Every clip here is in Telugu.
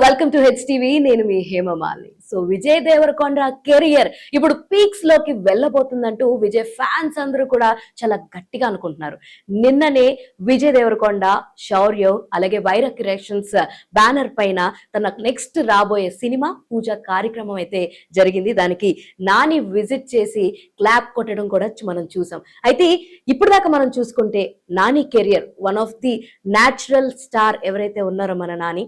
Welcome to HTV. నేను మీ హేమమాలి. సో విజయ్ దేవరకొండ కెరియర్ ఇప్పుడు పీక్స్ లోకి వెళ్ళబోతుందంటూ విజయ్ ఫ్యాన్స్ అందరూ కూడా చాలా గట్టిగా అనుకుంటున్నారు. నిన్ననే విజయ్ దేవరకొండ శౌర్య అలాగే వైర క్రియేషన్స్ బ్యానర్ పైన తన నెక్స్ట్ రాబోయే సినిమా పూజ కార్యక్రమం అయితే జరిగింది. దానికి నాని విజిట్ చేసి క్లాప్ కొట్టడం కూడా మనం చూసాం. అయితే ఇప్పుడు దాకా మనం చూసుకుంటే Nani career one of the natural star ఎవరైతే ఉన్నారో మన నాని,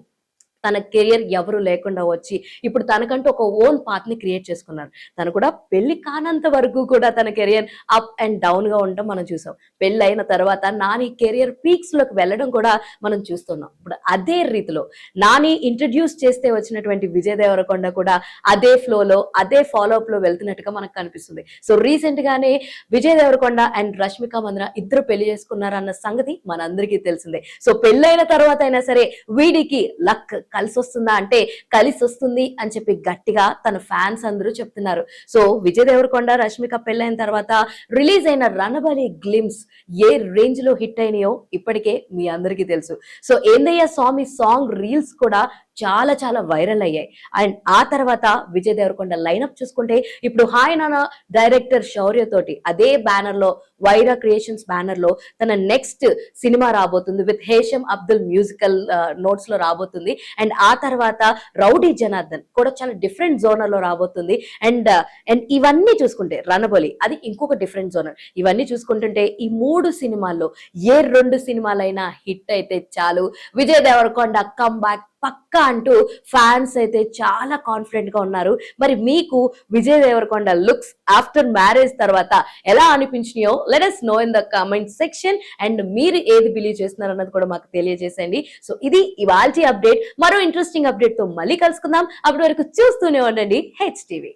తన కెరియర్ ఎవరు లేకుండా వచ్చి ఇప్పుడు తనకంటూ ఒక ఓన్ పాత్ ని క్రియేట్ చేసుకున్నారు. తను కూడా పెళ్లి కానంత వరకు కూడా తన కెరియర్ అప్ అండ్ డౌన్ గా ఉండడం మనం చూసాం. పెళ్లి అయిన తర్వాత నాని కెరియర్ పీక్స్ లోకి వెళ్ళడం కూడా మనం చూస్తున్నాం. ఇప్పుడు అదే రీతిలో నాని ఇంట్రడ్యూస్ చేస్తే వచ్చినటువంటి విజయ్ దేవరకొండ కూడా అదే ఫ్లోలో అదే ఫాలో అప్ లో వెళ్తున్నట్టుగా మనకు కనిపిస్తుంది. సో రీసెంట్ గానే విజయ్ దేవరకొండ అండ్ రష్మిక మందన ఇద్దరు పెళ్లి చేసుకున్నారు అన్న సంగతి మనందరికీ తెలిసిందే. సో పెళ్ళైన తర్వాత అయినా సరే వీడికి లక్ కలిసి వస్తుందా అంటే కలిసి వస్తుంది అని చెప్పి గట్టిగా తన ఫ్యాన్స్ అందరూ చెప్తున్నారు. సో విజయ్ దేవరకొండ రష్మిక పెళ్ళైన తర్వాత రిలీజ్ అయిన రణబలి గ్లిమ్స్ ఏ రేంజ్ లో హిట్ అయినాయో ఇప్పటికే మీ అందరికీ తెలుసు. సో ఏందయ్య స్వామి సాంగ్ రీల్స్ కూడా చాలా చాలా వైరల్ అయ్యాయి. అండ్ ఆ తర్వాత విజయ్ దేవరకొండ లైనప్ చూసుకుంటే ఇప్పుడు హాయ్ నాన్న డైరెక్టర్ శౌర్య తోటి అదే బ్యానర్ లో వైరా క్రియేషన్స్ బ్యానర్ లో తన నెక్స్ట్ సినిమా రాబోతుంది. With Hesham Abdul musical notes లో రాబోతుంది. అండ్ ఆ తర్వాత రౌడీ జనార్దన్ కూడా చాలా డిఫరెంట్ జోనర్ లో రాబోతుంది. అండ్ ఇవన్నీ చూసుకుంటే రణబలి అది ఇంకొక డిఫరెంట్ జోనర్. ఇవన్నీ చూసుకుంటుంటే ఈ 3 సినిమాల్లో ఏ 2 సినిమాలైనా హిట్ అయితే చాలు, విజయ్ దేవరకొండ కమ్ బ్యాక్ పక్కా అంటూ ఫ్యాన్స్ అయితే చాలా కాన్ఫిడెంట్ గా ఉన్నారు. మరి మీకు Vijay Deverakonda looks after marriage తర్వాత ఎలా అనిపించినాయో let us know in the comment section. And మీరు ఏది బిలీవ్ చేస్తున్నారు అన్నది కూడా మాకు తెలియజేసేయండి. సో ఇది ఇవాల్టి అప్డేట్. మరో ఇంట్రెస్టింగ్ అప్డేట్ తో మళ్ళీ కలుసుకుందాం. అప్పటి వరకు చూస్తూనే ఉండండి హెచ్టీవీ.